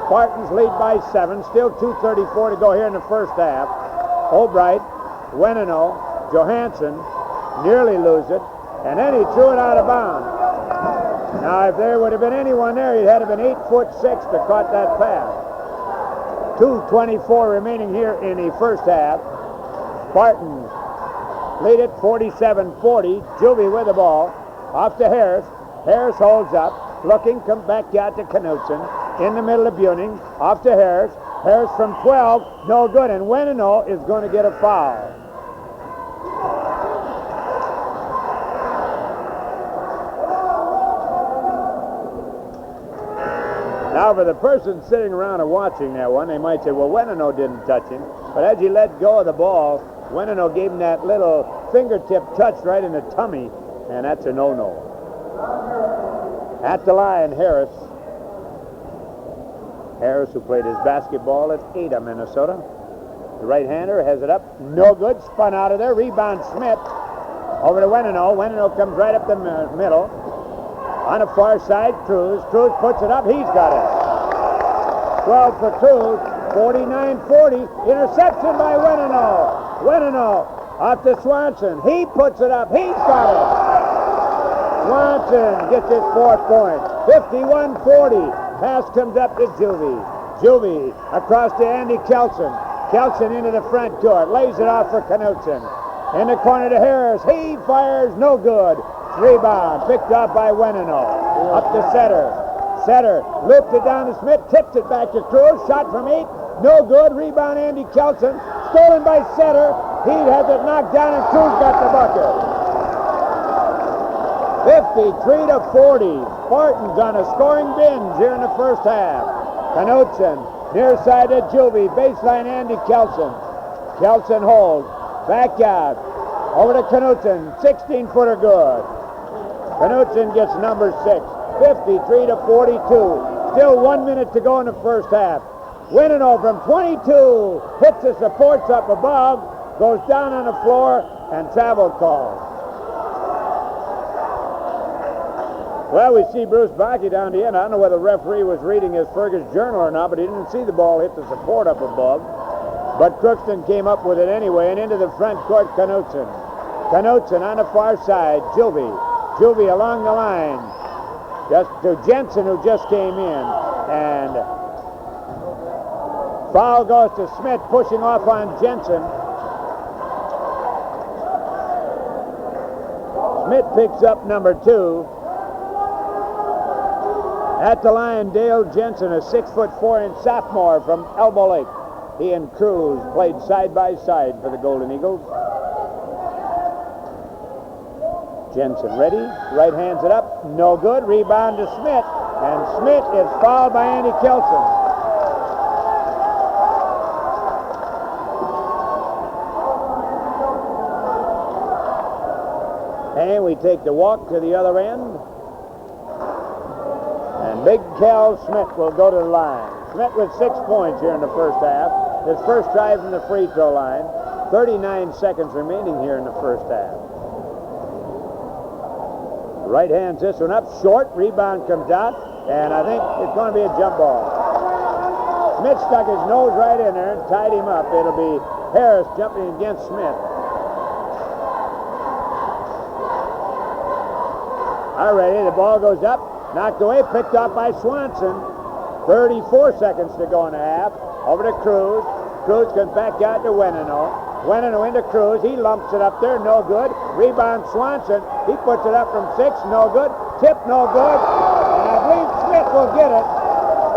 Spartans lead by 7. Still 2:34 to go here in the first half. Albright, Weneno, Johansson nearly lose it, and then he threw it out of bounds. Now, if there would have been anyone there, he'd had to have been 8'6" to caught that pass. 2:24 remaining here in the first half. Spartans lead it 47-40. Juvie with the ball. Off to Harris. Harris holds up. Looking, comes back out to Knutson. In the middle of Buning. Off to Harris. Harris from 12. No good. And Weneno is going to get a foul. Now, for the person sitting around and watching that one, they might say, well, Weneno didn't touch him. But as he let go of the ball, Weneno gave him that little fingertip touch right in the tummy, and that's a no-no. At the line, Harris. Harris, who played his basketball at Ada, Minnesota. The right-hander has it up. No good. Spun out of there. Rebound Smith. Over to Weneno. Weneno comes right up the middle. On the far side, Cruz. Cruz puts it up. He's got it. 12 for Cruz. 49-40. Interception by Weneno. Weneno off to Swanson. He puts it up. He's got it. Swanson gets his 4th point. 51-40. Pass comes up to Juvie. Juvie across to Andy Kelson. Kelson into the front court. Lays it off for Knutson. In the corner to Harris. He fires. No good. Rebound. Picked up by Weneno. Up to Setter. Setter looped it down to Smith. Tipped it back to Cruz. Shot from 8. No good. Rebound Andy Kelson. Stolen by Setter. He has it knocked down and Cruz got the bucket. 53-40. Spartans on a scoring binge here in the first half. Knutson near side to Juvie. Baseline Andy Kelson. Kelson holds. Back out. Over to Knutson. 16-footer good. Knutson gets number 6. 53-42. Still 1 minute to go in the first half. Weneno from 22. Hits the supports up above. Goes down on the floor and travel call. Well, we see Bruce Bakke down the end. I don't know whether the referee was reading his Fergus journal or not, but he didn't see the ball hit the support up above. But Crookston came up with it anyway, and into the front court, Knutson. Knutson on the far side, Juvie. Juvie along the line. Just to Jensen, who just came in. And foul goes to Smith, pushing off on Jensen. Smith picks up number 2. At the line, Dale Jensen, a 6'4" sophomore from Elbow Lake. He and Cruz played side by side for the Golden Eagles. Jensen ready, right hands it up, no good. Rebound to Smith, and Smith is fouled by Andy Kelson. And we take the walk to the other end. And Big Cal Smith will go to the line. Smith with 6 points here in the first half. His first try from the free throw line. 39 seconds remaining here in the first half. Right hands this one up, short. Rebound comes out, and I think it's going to be a jump ball. Smith stuck his nose right in there and tied him up. It'll be Harris jumping against Smith. Alrighty, the ball goes up, knocked away, picked up by Swanson. 34 seconds to go in the half. Over to Cruz. Cruz comes back out to Weneno. Weneno into Cruz. He lumps it up there, no good. Rebound Swanson. He puts it up from 6, no good. Tip, no good. And I believe Smith will get it.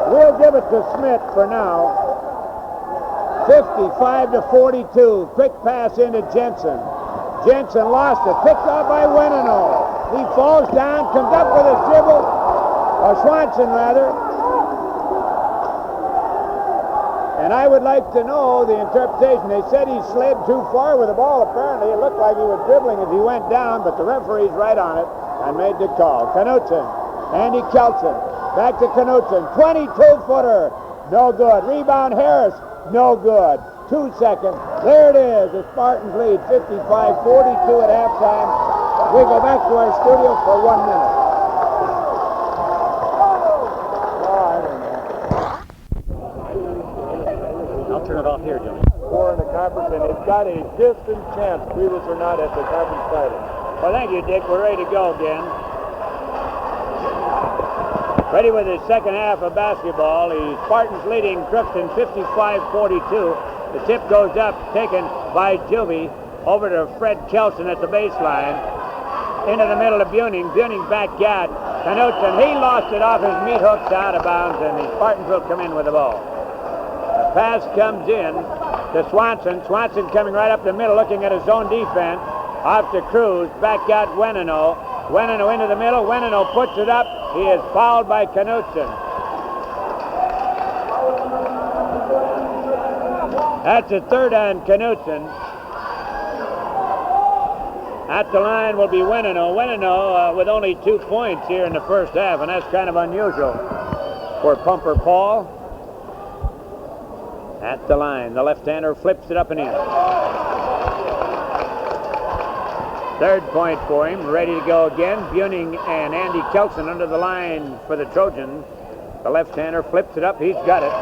We'll give it to Smith for now. 55-42. Quick pass into Jensen. Jensen lost it. Picked up by Weneno. He falls down, comes up with a dribble. Or Swanson, rather. And I would like to know the interpretation. They said he slid too far with the ball. Apparently, it looked like he was dribbling as he went down, but the referee's right on it and made the call. Knutson, Andy Kelson, back to Knutson. 22-footer, no good. Rebound Harris, no good. 2 seconds. There it is. The Spartans lead 55-42 at halftime. We go back to our studio for 1 minute. Turn it off here, Jimmy. 4 in the conference, and it's got a distant chance, previous or not, at the conference title. Well, thank you, Dick. We're ready to go again. Ready with the second half of basketball. The Spartans leading Crookston 55-42. The tip goes up, taken by Juvie. Over to Fred Kelson at the baseline. Into the middle of Buning. Buning back out. Knutson, he lost it off his meat hooks out of bounds, and the Spartans will come in with the ball. Pass comes in to Swanson. Swanson coming right up the middle, looking at his own defense. Off to Cruz. Back out Weneno. Weneno into the middle. Weneno puts it up. He is fouled by Knutson. That's a third on Knutson. At the line will be Weneno. Weneno with only 2 points here in the first half, and that's kind of unusual for Pumper Paul. At the line, the left-hander flips it up and in. Third point for him, ready to go again. Buning and Andy Kelson under the line for the Trojans. The left-hander flips it up, he's got it.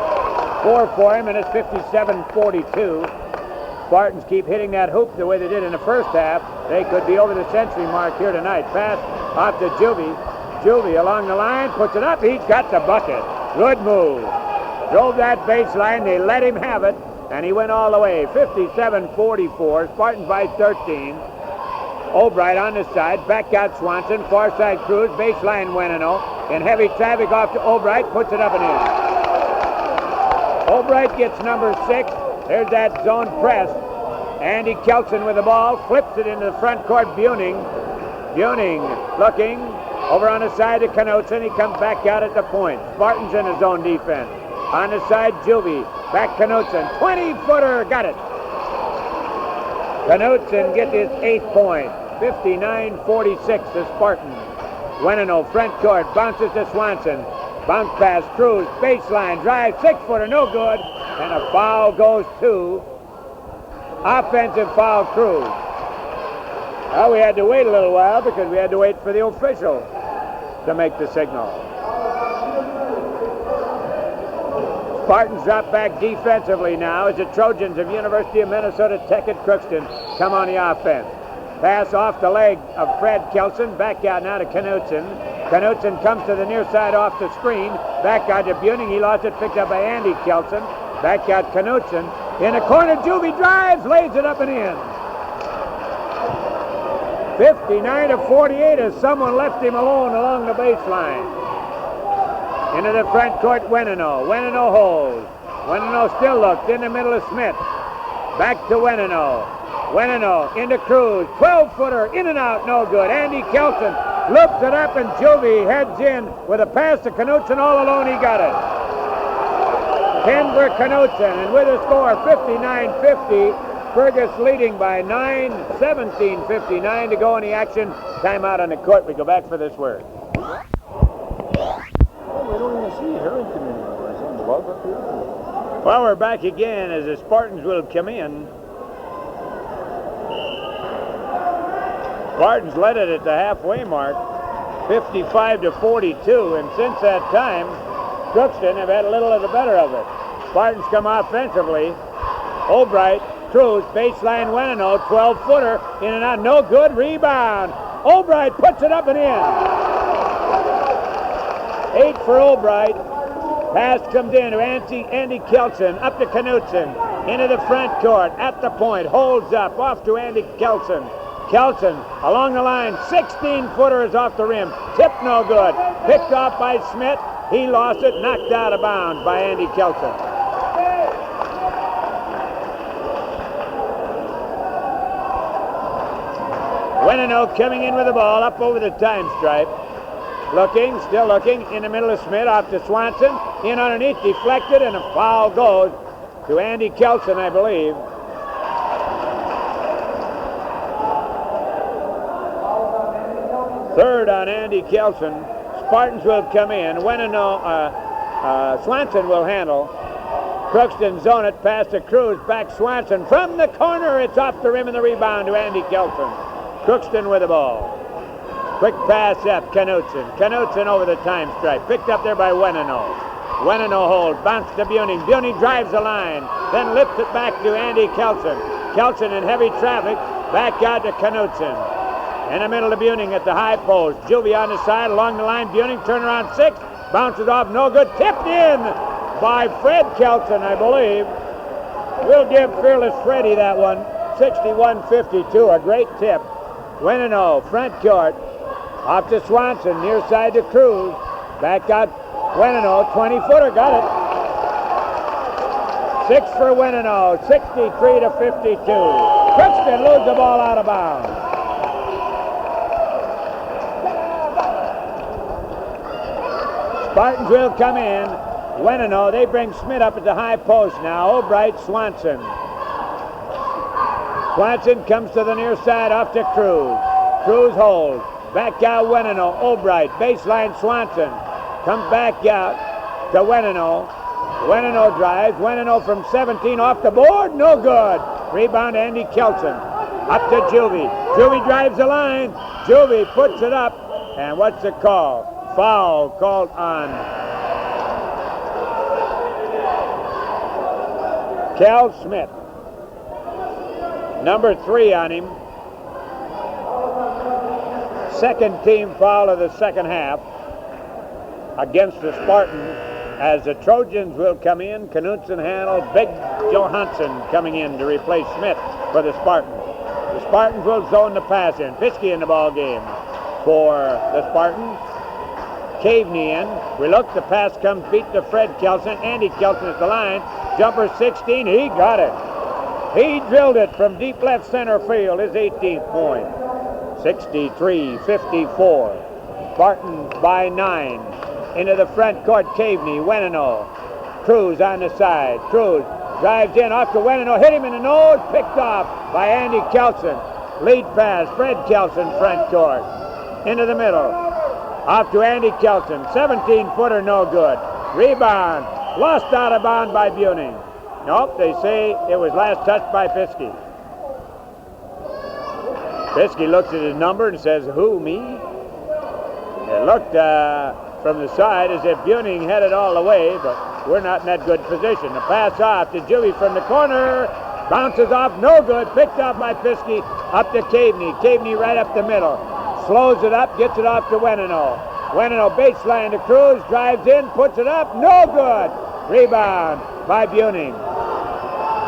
4 for him, and it's 57-42. Spartans keep hitting that hoop the way they did in the first half. They could be over the century mark here tonight. Pass off to Juvie. Juvie along the line, puts it up, he's got the bucket. Good move. Drove that baseline, they let him have it, and he went all the way. 57-44, Spartans by 13. Albright on the side, back out Swanson, far side Cruz, baseline Weneno. In heavy traffic off to Albright, puts it up and in. Albright gets number 6. There's that zone press. Andy Kelson with the ball, flips it into the front court, Buning. Buning looking, over on the side to Knutson, he comes back out at the point. Spartans in his own defense. On the side, Juvie. Back Knutson. 20-footer. Got it. Knutson gets his 8th point. 59-46 to Spartans. Weneno, front court. Bounces to Swanson. Bounce pass. Cruz. Baseline. Drive. 6-footer. No good. And a foul goes to offensive foul Cruz. Well, we had to wait a little while because we had to wait for the official to make the signal. Spartans drop back defensively now as the Trojans of University of Minnesota Tech at Crookston come on the offense. Pass off the leg of Fred Kelson. Back out now to Knutson. Knutson comes to the near side off the screen. Back out to Buning. He lost it, picked up by Andy Kelson. Back out Knutson. In the corner, Juvie drives, lays it up and in. 59-48 as someone left him alone along the baseline. Into the front court, Weneno. Weneno holds. Weneno still looks in the middle of Smith. Back to Weneno. Weneno into Cruz. 12-footer in and out, no good. Andy Kelson loops it up and Juvie heads in with a pass to Knutson. All alone, he got it. 10 for Knutson, and with a score 59-50, Fergus leading by 9, 17:59 to go in the action. Timeout on the court. We go back for this word. Oh, we don't even see Harrington anymore. Is he love up here? Well, we're back again as the Spartans will come in. Spartans led it at the halfway mark, 55-42, and since that time, Crookston have had a little of the better of it. Spartans come offensively. Albright, Cruz, baseline Weneno, 12-footer, in and out, no good, rebound. Albright puts it up and in. 8 for Albright. Pass comes in to Andy Kelson, up to Knutson, into the front court, at the point, holds up, off to Andy Kelson. Kelson along the line, 16-footer is off the rim, tip no good, picked off by Smith, he lost it, knocked out of bounds by Andy Kelson. Weneno coming in with the ball, up over the time stripe. Looking, still looking, in the middle of Smith, off to Swanson, in underneath, deflected, and a foul goes to Andy Kelson, I believe. Third on Andy Kelson. Spartans will come in. Swanson will handle. Crookston zone it, pass to Cruz, back Swanson from the corner. It's off the rim and the rebound to Andy Kelson. Crookston with the ball. Quick pass up, Knutson. Knutson over the time stripe. Picked up there by Weneno. Weneno hold, bounce to Buning. Buning drives the line, then lifts it back to Andy Kelson. Kelson in heavy traffic, back out to Knutson. In the middle of Buning at the high post. Juvie on the side, along the line. Buning, turnaround 6, bounces off, no good. Tipped in by Fred Kelson, I believe. We'll give Fearless Freddy that one. 61-52, a great tip. Weneno, front court. Off to Swanson, near side to Cruz. Back out Weneno, 20-footer, got it. 6 for Weneno, 63-52. Crookston loses the ball out of bounds. Spartans will come in. Weneno, they bring Smith up at the high post now. Albright, Swanson. Swanson comes to the near side, off to Cruz. Cruz holds. Back out Weneno, Albright, baseline Swanson. Comes back out to Weneno. Weneno drives. Weneno from 17 off the board, no good. Rebound Andy Kelson. Up to Juvie. Juvie drives the line. Juvie puts it up. And what's the call? Foul called on Cal Smith. Number 3 on him. Second team foul of the second half against the Spartans, as the Trojans will come in. Knutson handle, Big Johansson coming in to replace Smith for the Spartans. The Spartans will zone the pass in. Fiske in the ball game for the Spartans. Caveney in. We look, the pass comes beat to Fred Kelson. Andy Kelson at the line. Jumper 16, he got it. He drilled it from deep left center field, his 18th point. 63-54. Spartans by 9. Into the front court, Caveney, Weneno. Cruz on the side. Cruz drives in, off to Weneno, hit him in the nose, picked off by Andy Kelson. Lead pass, Fred Kelson, front court. Into the middle. Off to Andy Kelson, 17-footer, no good. Rebound, lost out of bounds by Buning. Nope, they say it was last touched by Fiske. Fiske looks at his number and says, who, me? It looked from the side as if Buning had it all the way, but we're not in that good position. The pass off to Juvie from the corner, bounces off, no good, picked off by Fiske, up to Caveney. Caveney right up the middle, slows it up, gets it off to Weneno. Weneno baseline to Cruz, drives in, puts it up, no good. Rebound by Buning.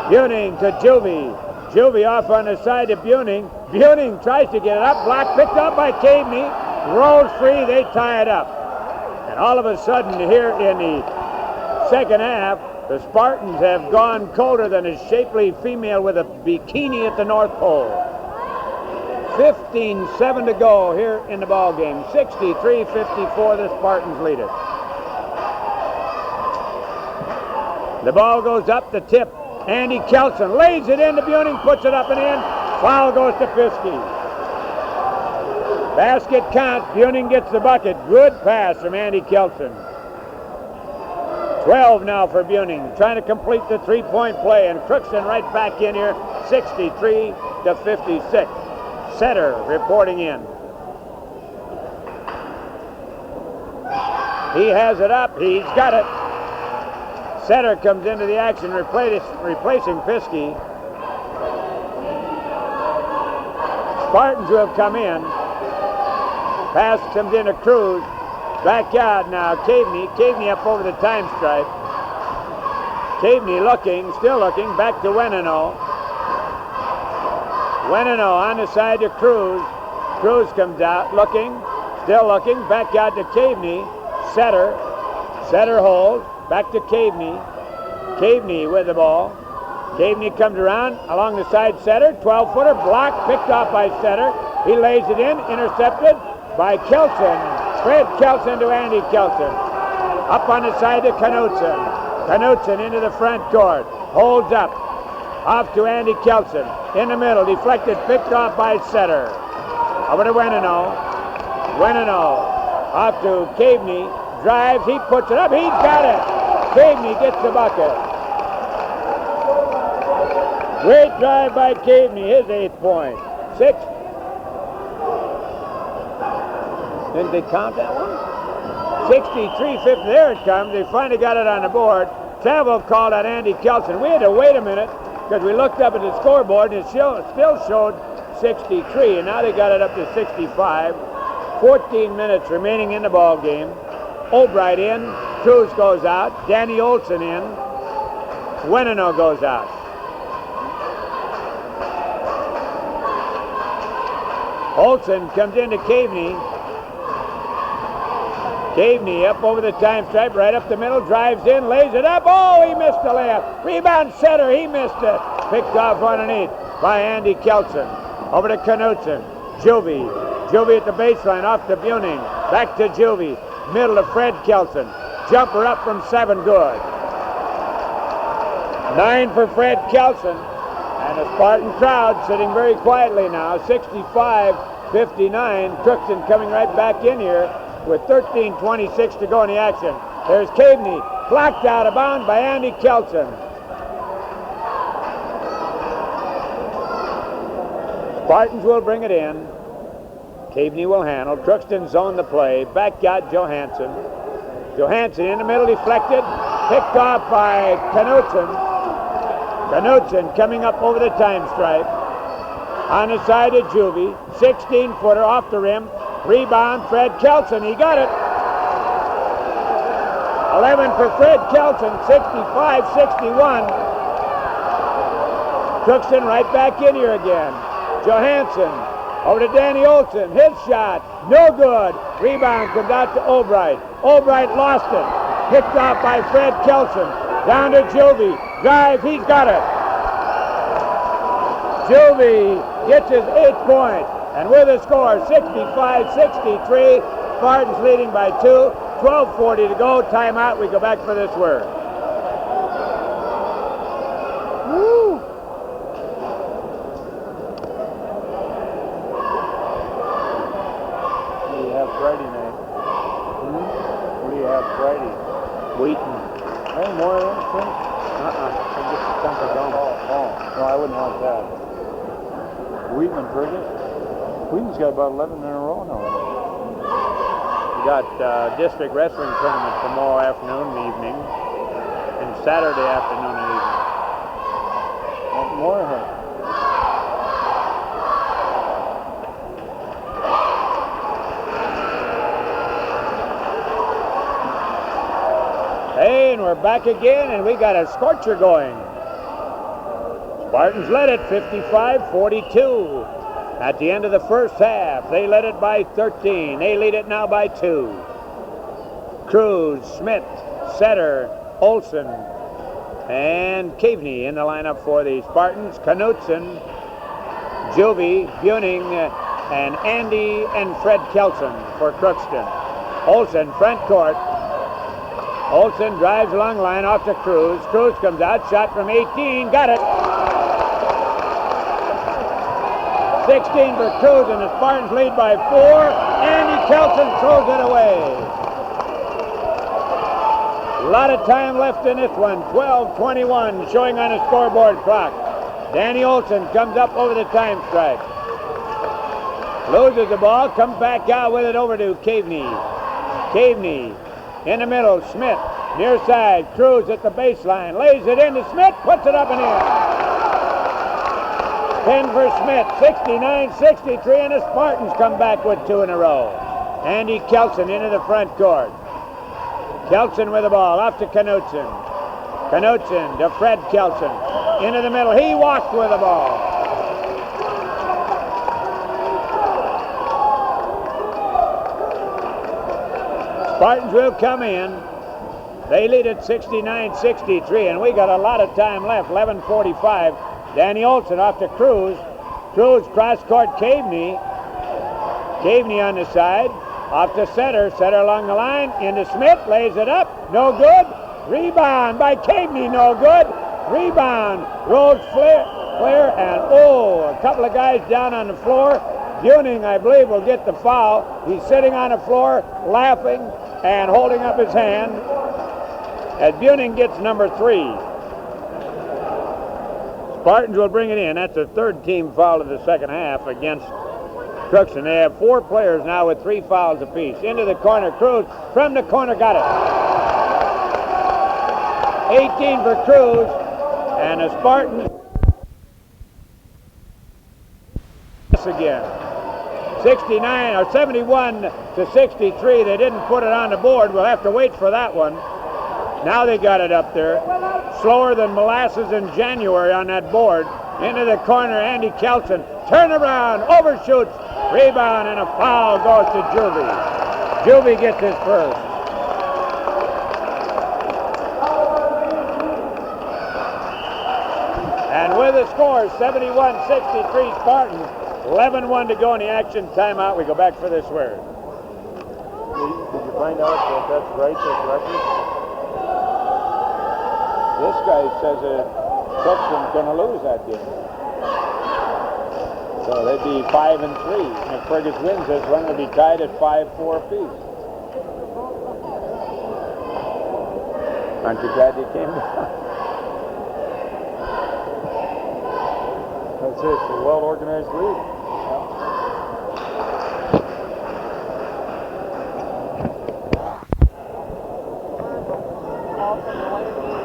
Buning to Juvie. Juvie off on the side to Buning. Buning tries to get it up, blocked, picked up by Caveney, rolls free, they tie it up. And all of a sudden here in the second half, the Spartans have gone colder than a shapely female with a bikini at the North Pole. 15-7 to go here in the ball game. 63-54, the Spartans lead it. The ball goes up, the tip, Andy Kelson lays it into Buning, puts it up and in. Foul goes to Fiske. Basket counts. Buning gets the bucket. Good pass from Andy Kelson. 12 now for Buning, trying to complete the three-point play, and Crookston right back in here, 63-56. Setter reporting in. He has it up. He's got it. Setter comes into the action, replacing Fiske. Spartans who have come in. Pass comes into Cruz. Back out now, Caveney. Caveney up over the time stripe. Caveney looking, still looking, back to Wenino. Wenino on the side to Cruz. Cruz comes out, looking, still looking, back out to Caveney. Setter. Setter holds, back to Caveney. Caveney with the ball. Caveney comes around along the side. Setter, 12-footer, blocked, picked off by Setter. He lays it in, intercepted by Kelson. Fred Kelson to Andy Kelson. Up on the side to Knutson. Knutson into the front court. Holds up. Off to Andy Kelson. In the middle. Deflected. Picked off by Setter. Over to Wenino. Wenino. Off to Caveney. Drives. He puts it up. He's got it. Caveney gets the bucket. Great drive by Caveney. His 8th point. 6. Didn't they count that one? 63-50. There it comes. They finally got it on the board. Travel called on Andy Kelson. We had to wait a minute because we looked up at the scoreboard and it still showed 63, and now they got it up to 65. 14 minutes remaining in the ball game. Albright in. Cruz goes out. Danny Olson in. Wenino goes out. Olson comes into Caveney. Caveney up over the time stripe, right up the middle, drives in, lays it up. Oh, he missed the layup. Rebound Setter, he missed it. Picked off underneath by Andy Kelson. Over to Knutson. Juvie. Juvie at the baseline, off to Buning. Back to Juvie. Middle to Fred Kelson. Jumper up from 7, good. 9 for Fred Kelson. And the Spartan crowd sitting very quietly now. 65-59. Crookston coming right back in here with 13:26 to go in the action. There's Caveney, blocked out of bounds by Andy Kelson. Spartans will bring it in. Caveney will handle. Crookston zone the play. Back out Johansson. Johansson in the middle, deflected. Picked off by Knutson. Knutson coming up over the time stripe. On the side of Juvie. 16-footer off the rim. Rebound, Fred Kelson. He got it. 11 for Fred Kelson. 65-61. Crookston right back in here again. Johansson over to Danny Olson. His shot, no good. Rebound comes out to Albright. Albright lost it. Picked off by Fred Kelson. Down to Juvie. Drives, he's got it. Juvie gets his 8th point. And with a score, 65-63, Spartans leading by 2, 12:40 to go. Timeout. We go back for this word. Woo! What do you have Friday night? What do you have Friday? Wheaton. Hey, more of them things? Just a chunk of gum. Oh, no, I wouldn't want that. Wheaton and Fergus? Wheaton's got about 11 in a row now. We got district wrestling tournament tomorrow afternoon and evening, and Saturday afternoon and evening. Moorhead. Hey, and we're back again, and we got a scorcher going. Spartans led it 55-42. At the end of the first half, they led it by 13. They lead it now by 2. Cruz, Smith, Setter, Olson, and Caveney in the lineup for the Spartans. Knutson, Juvie, Buning, and Andy and Fred Kelson for Crookston. Olson, front court. Olsen drives along the line off to Cruz. Cruz comes out, shot from 18, got it. 16 for Cruz, and the Spartans lead by 4. Andy Kelson throws it away. A lot of time left in this one. 12:21 showing on the scoreboard clock. Danny Olsen comes up over the time stripe. Loses the ball, comes back out with it over to Caveney. Caveney in the middle, Smith near side, Cruz at the baseline, lays it into Smith, puts it up and in. 10 for Smith, 69-63, and the Spartans come back with 2 in a row. Andy Kelson into the front court. Kelson with the ball, off to Knutson. Knutson to Fred Kelson. Into the middle, he walked with the ball. Spartans will come in. They lead at 69-63, and we got a lot of time left, 11:45. Danny Olsen off to Cruz. Cruz cross-court Caveney. Caveney on the side. Off to Setter. Setter along the line. Into Smith. Lays it up. No good. Rebound by Caveney. No good. Rebound. Rolls clear. And a couple of guys down on the floor. Buning, I believe, will get the foul. He's sitting on the floor laughing and holding up his hand as Buning gets number 3. Spartans will bring it in. That's the third team foul of the second half against Crookston. They have 4 players now with 3 fouls apiece. Into the corner, Cruz from the corner, got it. 18 for Cruz, and the Spartans again. 69 or 71-63. They didn't put it on the board. We'll have to wait for that one. Now they got it up there. Slower than molasses in January on that board. Into the corner, Andy Kelson. Turn around, overshoots, rebound, and a foul goes to Juvie. Juvie gets his first. And with the score, 71-63 Spartans. 11-1 to go in the action. Timeout. We go back for this word. Did you find out if that's right, that record? This guy says that Crookston's going to lose that game. So they'd be 5-3. And if Fergus wins this one, they'll be tied at 5-4 apiece. Aren't you glad they came down? That's it. It's a well-organized league.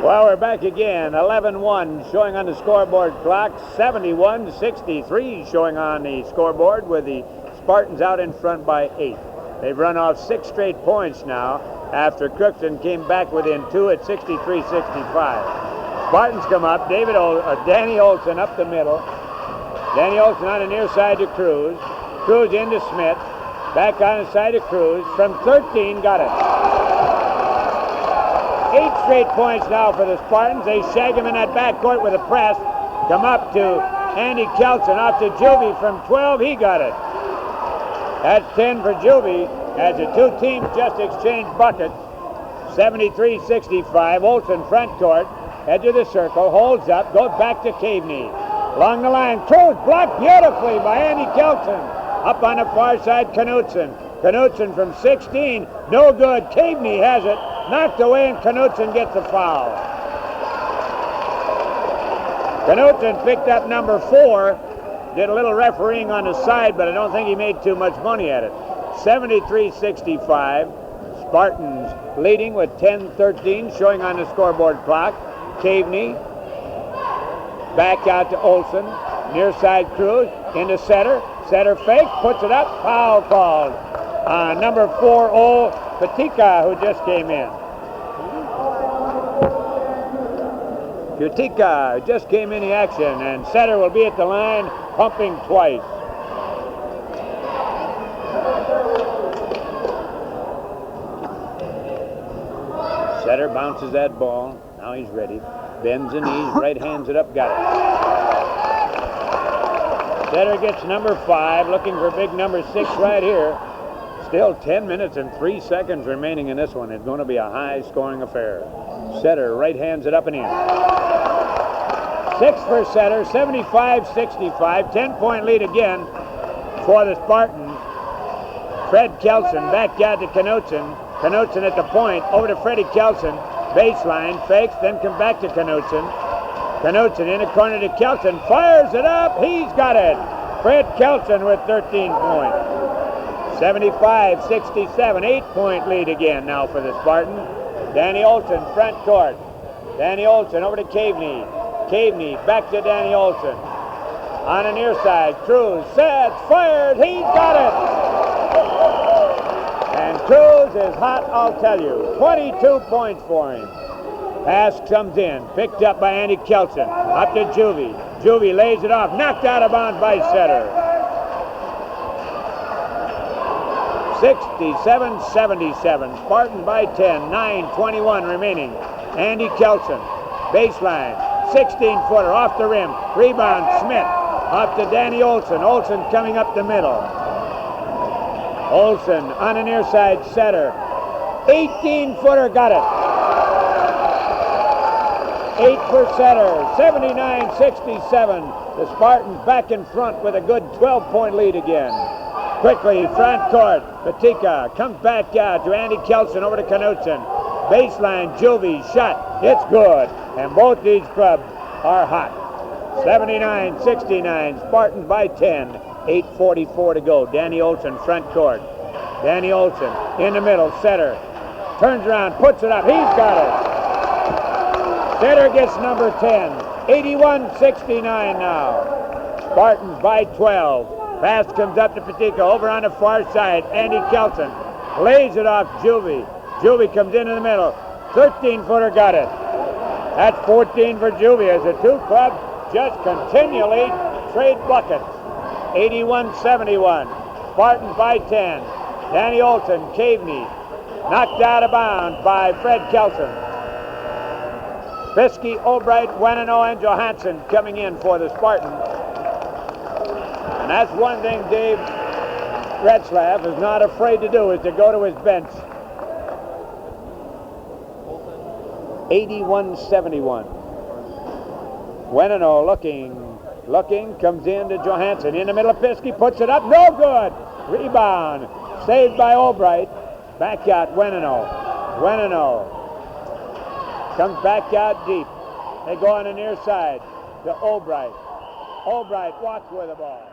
Well, we're back again. 11-1 showing on the scoreboard clock. 71-63 showing on the scoreboard with the Spartans out in front by 8. They've run off 6 straight points now after Crookston came back within 2 at 63-65. Spartans come up. Danny Olsen up the middle. Danny Olsen on the near side to Cruz. Cruz into Smith. Back on the side of Cruz. From 13, got it. 8 straight points now for the Spartans. They shag him in that backcourt with a press. Come up to Andy Kelson. Off to Juvie from 12. He got it. That's 10 for Juvie as the 2 teams just exchanged buckets. 73-65. Olsen front court. Edge of the circle. Holds up. Goes back to Caveney. Along the line. Cruz blocked beautifully by Andy Kelson. Up on the far side, Knutson. Knutson from 16. No good. Caveney has it. Knocked away, and Knutson gets the foul. Knutson picked up number 4. Did a little refereeing on the side, but I don't think he made too much money at it. 73-65. Spartans leading with 10-13 showing on the scoreboard clock. Caveney back out to Olsen. Near side Cruz into Setter. Setter fake, puts it up. Foul called on number 4, Patika, who just came in. Patika just came in the action, and Setter will be at the line, pumping twice. Setter bounces that ball. Now he's ready. Bends the knees, right hands it up, got it. Setter gets number 5, looking for big number 6 right here. Still 10 minutes and 3 seconds remaining in this one. It's going to be a high-scoring affair. Setter right hands it up and in. 6 for Setter, 75-65. 10-point lead again for the Spartans. Fred Kelson back out to Knutson. Knutson at the point, over to Freddie Kelson. Baseline, fakes, then come back to Knutson. Knutson in the corner to Kelson, fires it up, he's got it! Fred Kelson with 13 points. 75-67, 8-point lead again now for the Spartans. Danny Olson, front court. Danny Olson over to Caveney. Caveney back to Danny Olson. On the near side, Cruz sets, fired, he's got it! And Cruz is hot, I'll tell you. 22 points for him. Pass comes in, picked up by Andy Kelson. Up to Juvie. Juvie lays it off, knocked out of bounds by Setter. 67-77. Spartan by 10, 9:21 remaining. Andy Kelson, baseline, 16-footer off the rim. Rebound, Smith. Up to Danny Olson. Olson coming up the middle. Olson on the near side, Setter. 18-footer, got it. 8 for Setter, 79-67. The Spartans back in front with a good 12-point lead again. Quickly, front court, Patika comes back out to Andy Kelson over to Knutson. Baseline, Juvie, shot, it's good. And both these clubs are hot. 79-69, Spartans by 10, 8:44 to go. Danny Olson, front court. Danny Olson in the middle, Setter. Turns around, puts it up, he's got it. Setter gets number 10, 81-69 now. Spartans by 12. Pass comes up to Patika, over on the far side. Andy Kelson lays it off Juvie. Juvie comes in the middle. 13-footer, got it. That's 14 for Juvie as the two clubs just continually trade buckets. 81-71. Spartans by 10. Danny Olson, Caveney, knocked out of bounds by Fred Kelson. Fiske, Albright, Wenano, and Johansson coming in for the Spartans. And that's one thing Dave Retzlaff is not afraid to do, is to go to his bench. 81-71. Wenano looking, comes in to Johansson. In the middle of Fiske, puts it up, no good! Rebound, saved by Albright. Back out Wenano. Wenano comes back out deep. They go on the near side to Albright. Albright walks with the ball.